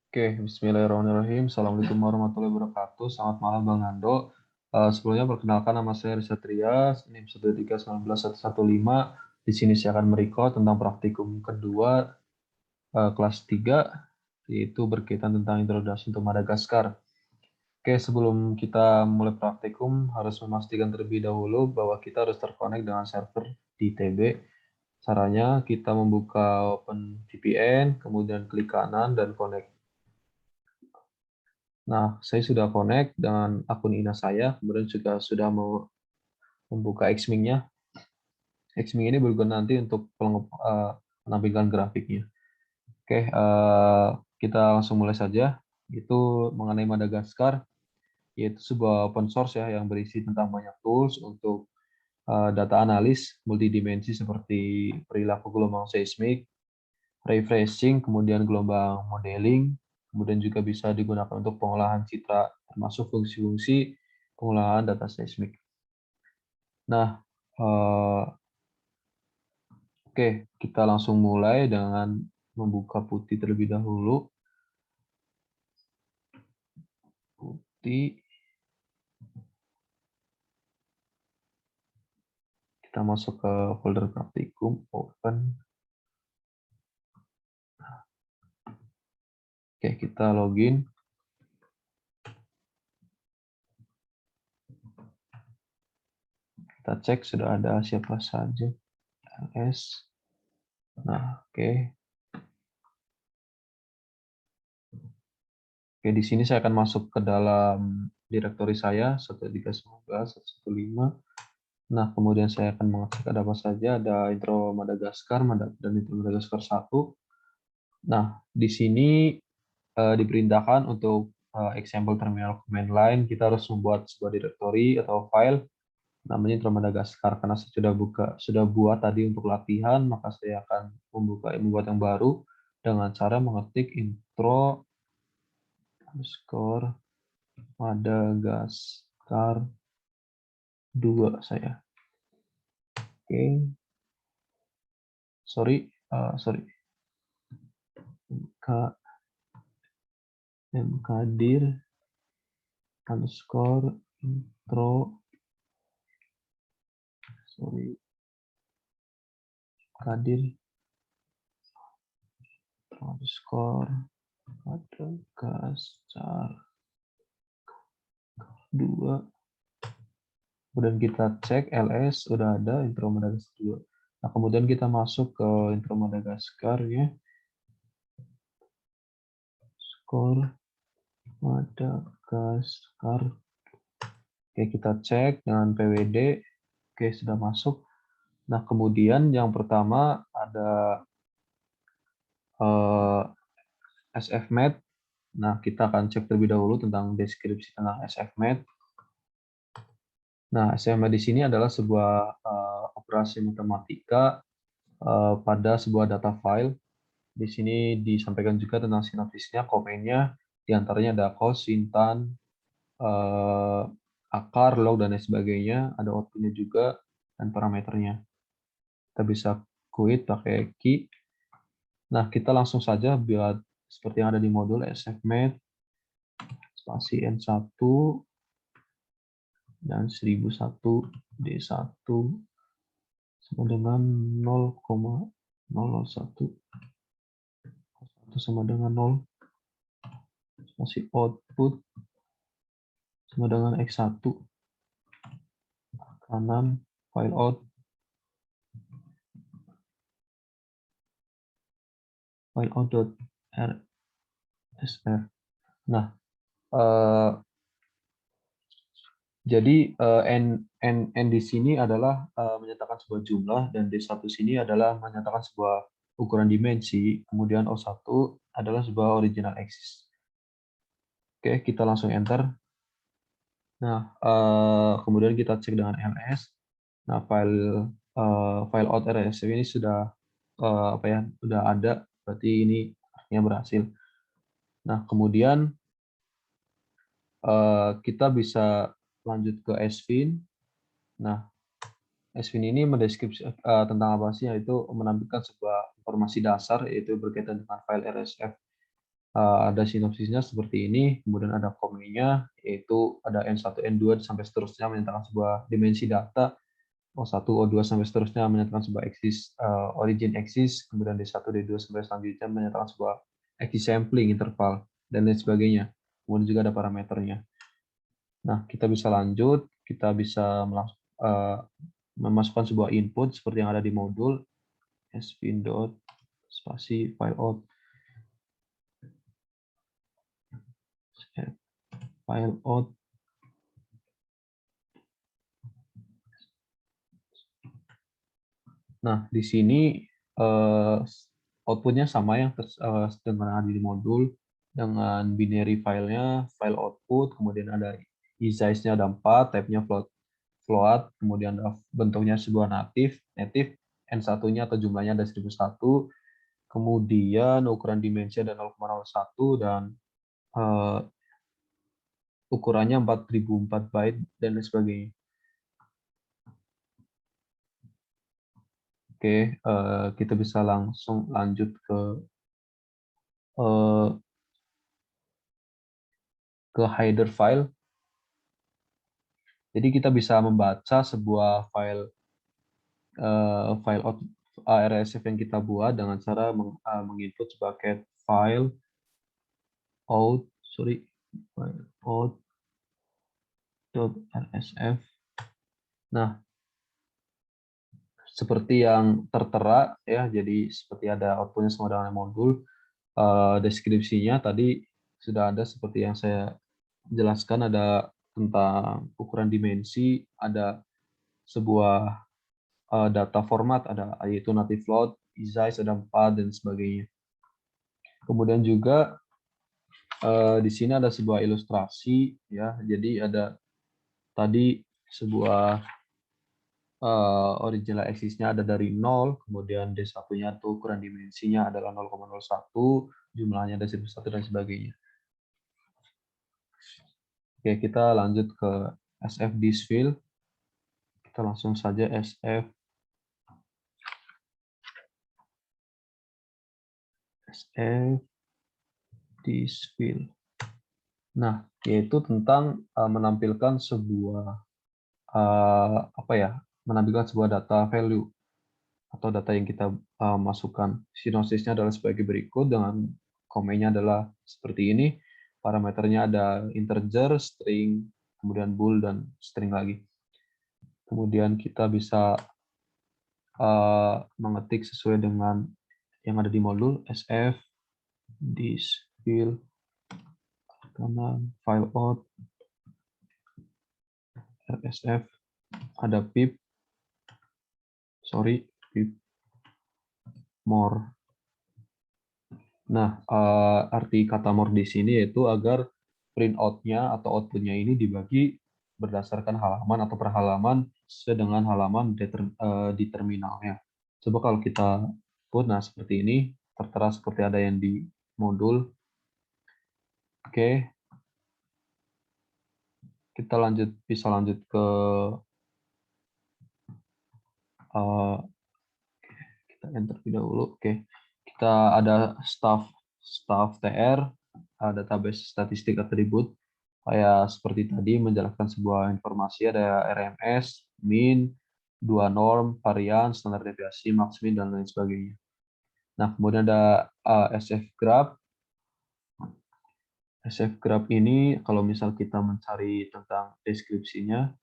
Oke, bismillahirrahmanirrahim. Assalamualaikum warahmatullahi wabarakatuh. Selamat malam Bang Nando. Sebelumnya perkenalkan nama saya Risa Trias, NIM 1319115. Di sini saya akan merecord tentang praktikum kedua kelas 3, yaitu berkaitan tentang introduksi untuk Madagaskar. Oke, sebelum kita mulai praktikum, harus memastikan terlebih dahulu bahwa kita harus terkonek dengan server di ITB. Caranya kita membuka Open VPN, kemudian klik kanan dan connect. Nah, saya sudah connect dengan akun INA saya, kemudian juga sudah mau membuka Xming-nya. Xming ini berguna nanti untuk menampilkan grafiknya. Oke, kita langsung mulai saja. Itu mengenai Madagaskar, yaitu sebuah open source ya yang berisi tentang banyak tools untuk data analis multidimensi seperti perilaku gelombang seismik, ray tracing, kemudian gelombang modeling, kemudian juga bisa digunakan untuk pengolahan citra, termasuk fungsi-fungsi pengolahan data seismik. Nah, oke, kita langsung mulai dengan membuka putih terlebih dahulu. Putih. Kita masuk ke folder praktikum, open. Oke, kita login. Kita cek sudah ada siapa saja. LS. Nah, oke. Oke, di sini saya akan masuk ke dalam direktori saya 1.3.19.115. Nah, kemudian saya akan mengecek ada apa saja, ada intro Madagaskar dan intro Madagaskar 1. Nah, di sini diperintahkan untuk example terminal command line, kita harus membuat sebuah directory atau file namanya intro Madagaskar. Karena saya sudah buat tadi untuk latihan, maka saya akan membuat yang baru dengan cara mengetik intro underscore Madagaskar 2 saya. Oke. Sorry. mkdir underscore intro kadir underscore Madagaskar 2. Kemudian kita cek ls sudah ada intro Madagaskar 2. Nah, kemudian kita masuk ke intro Madagaskar ya. Skor Madagaskar. Oke, kita cek dengan pwd. Oke, sudah masuk. Nah, kemudian yang pertama ada SFMAT. Nah, kita akan cek terlebih dahulu tentang deskripsi tentang SFMAT. Nah, SFMAT di sini adalah sebuah operasi matematika pada sebuah data file. Di sini disampaikan juga tentang sinopsisnya, komennya, diantaranya ada cos, sin-tan, akar, log, dan lain sebagainya. Ada outputnya juga, dan parameternya. Kita bisa quit pakai key. Nah, kita langsung saja buat seperti yang ada di modul SFMAT, spasi N1, dan 1001 D1 sama dengan 0,001 sama dengan 0, spasi output sama dengan X1 kanan file out fileout.rsr. Nah, jadi n di sini adalah menyatakan sebuah jumlah dan D1 sini adalah menyatakan sebuah ukuran dimensi, kemudian O1 adalah sebuah original axis. Oke, kita langsung enter. Nah, kemudian kita cek dengan ls. Nah, file out rsr ini sudah sudah ada, berarti ini artinya berhasil. Nah, kemudian kita bisa lanjut ke svin. Nah, svin ini mendeskripsi tentang apa sih, yaitu menampilkan sebuah informasi dasar, yaitu berkaitan dengan file rsf Ada sinopsisnya seperti ini, kemudian ada komenya, yaitu ada N1, N2 sampai seterusnya menyatakan sebuah dimensi data, O1, O2 sampai seterusnya menyatakan sebuah axis, origin axis, kemudian D1, D2 sampai selanjutnya menyatakan sebuah axis sampling interval, dan lain sebagainya. Kemudian juga ada parameternya. Nah, kita bisa lanjut, kita bisa memasukkan sebuah input seperti yang ada di modul, spin dot spasi file out, file out. Nah, di sini outputnya sama yang dengan ada di modul, dengan binary filenya, file output, kemudian ada size-nya ada 4, type-nya float, kemudian ada bentuknya sebuah native, N1-nya atau jumlahnya ada 1001, kemudian ukuran dimensi ada 0,01, dan ukurannya 4004 byte, dan lain sebagainya. Oke, kita bisa langsung lanjut eh, ke header file. Jadi kita bisa membaca sebuah file RSF yang kita buat dengan cara menginput sebagai file out, file out.rsf. Nah, seperti yang tertera ya, jadi seperti ada outputnya sama dengan modul. Deskripsinya tadi sudah ada seperti yang saya jelaskan, ada tentang ukuran dimensi, ada sebuah data format, ada yaitu native float, size ada 4, dan sebagainya. Kemudian juga di sini ada sebuah ilustrasi ya, jadi ada tadi sebuah original axis-nya ada dari 0, kemudian D1-nya tuh ukuran dimensinya adalah 0,01, jumlahnya ada 1001, dan sebagainya. Oke, kita lanjut ke SF Disfill. Kita langsung saja SF Disfill. Nah, yaitu tentang menampilkan sebuah menampilkan sebuah data value atau data yang kita masukkan. Sinosisnya adalah sebagai berikut, dengan komennya adalah seperti ini. Parameternya ada integer, string, kemudian bool, dan string lagi. Kemudian kita bisa mengetik sesuai dengan yang ada di modul, sf disfill kanan file out rsf, ada pip more. Nah, arti kata more di sini yaitu agar print out-nya atau output-nya ini dibagi berdasarkan halaman atau per halaman sesuai dengan halaman di terminalnya. Coba kalau kita put, nah seperti ini, tertera seperti ada yang di modul. Oke, kita bisa lanjut ke kita enter dahulu. Oke, kita ada staff TR, database statistik atribut, kayak seperti tadi menjelaskan sebuah informasi, ada RMS, min, dua norm, varian, standar deviasi, max min, dan lain sebagainya. Nah, kemudian ada SF graph. SF graph ini kalau misal kita mencari tentang deskripsinya,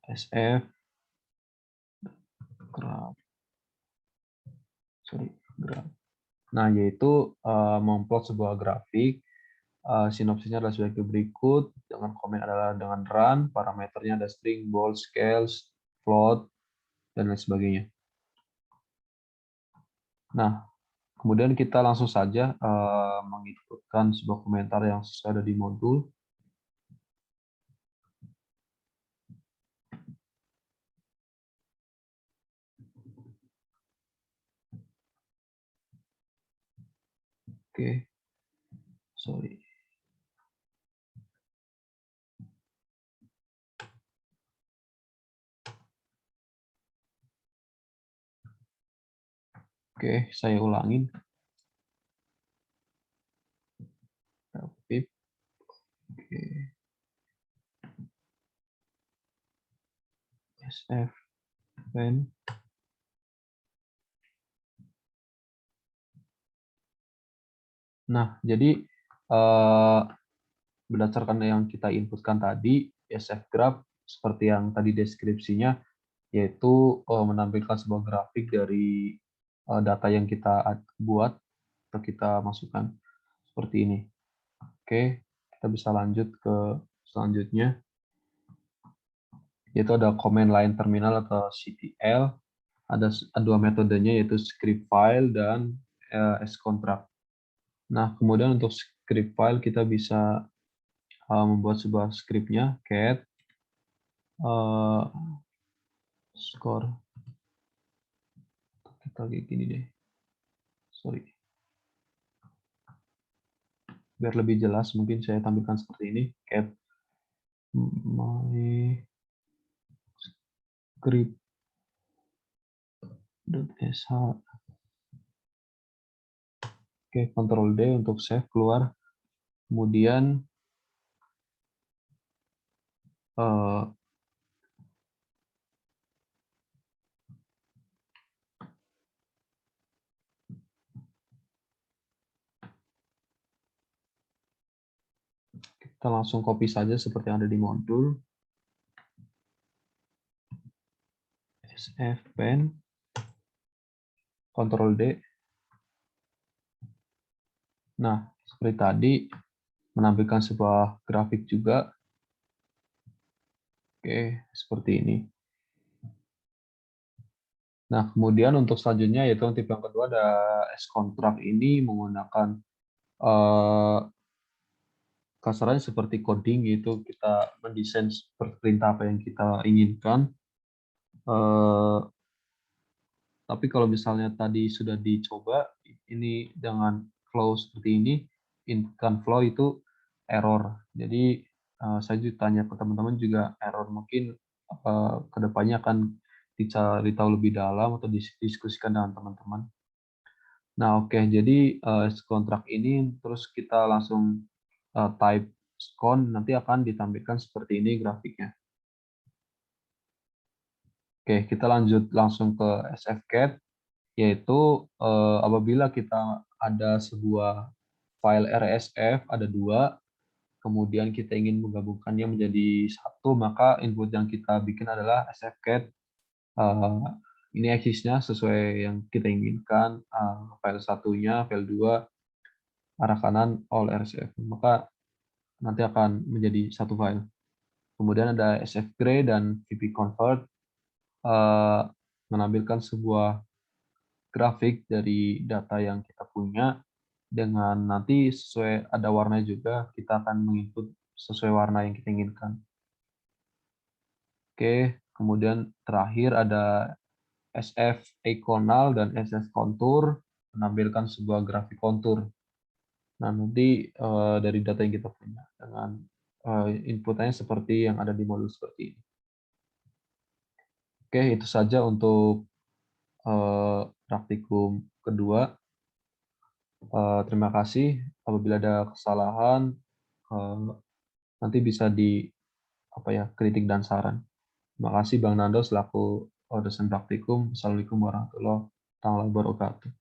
SF graph, graph. Nah, yaitu memplot sebuah grafik. Sinopsisnya adalah sebagai berikut, dengan komen adalah dengan run, parameternya ada string, bold, scales, float, dan lain sebagainya. Nah, kemudian kita langsung saja menginputkan sebuah komentar yang ada di modul. Oke, sorry. Oke, saya ulangin. Oke. SF pen. Nah, jadi berdasarkan yang kita inputkan tadi, SF graph seperti yang tadi deskripsinya, yaitu menampilkan sebuah grafik dari data yang kita buat atau kita masukkan seperti ini. Oke, kita bisa lanjut ke selanjutnya, yaitu ada command line terminal atau CTL. Ada dua metodenya, yaitu script file dan scontract. Nah, kemudian untuk script file kita bisa membuat sebuah scriptnya, cat score. Kita kayak gini deh. Sorry. Biar lebih jelas, mungkin saya tampilkan seperti ini. Cat my script.sh. Oke, Ctrl D untuk save keluar. Kemudian kita langsung copy saja seperti yang ada di modul. SF pen, Ctrl D. Nah, seperti tadi, menampilkan sebuah grafik juga. Oke, seperti ini. Nah, kemudian untuk selanjutnya, yaitu tipe yang kedua, ada scontract ini menggunakan kasarannya seperti coding, yaitu kita mendesain seperti perintah apa yang kita inginkan. Tapi kalau misalnya tadi sudah dicoba, ini dengan flow seperti ini, inputkan flow itu error. Jadi saya juga tanya ke teman-teman juga error, mungkin kedepannya akan dicari tahu lebih dalam atau didiskusikan dengan teman-teman. Nah, oke, jadi kontrak ini terus kita langsung type scon, nanti akan ditampilkan seperti ini grafiknya. Oke, kita lanjut langsung ke sfcat, yaitu apabila kita ada sebuah file RSF, ada dua, kemudian kita ingin menggabungkannya menjadi satu, maka input yang kita bikin adalah sfcat. Ini axis-nya sesuai yang kita inginkan, file satunya, file 2, arah kanan all RSF, maka nanti akan menjadi satu file. Kemudian ada sfgray dan vpconvert, menampilkan sebuah grafik dari data yang kita punya, dengan nanti sesuai ada warna juga, kita akan menginput sesuai warna yang kita inginkan. Oke, kemudian terakhir ada SF iconal dan SF contour, menampilkan sebuah grafik kontur. Nah, nanti dari data yang kita punya dengan inputannya seperti yang ada di modul seperti ini. Oke, itu saja untuk praktikum kedua. Terima kasih. Apabila ada kesalahan, nanti bisa kritik dan saran. Terima kasih Bang Nando selaku dosen praktikum. Assalamualaikum warahmatullahi wabarakatuh.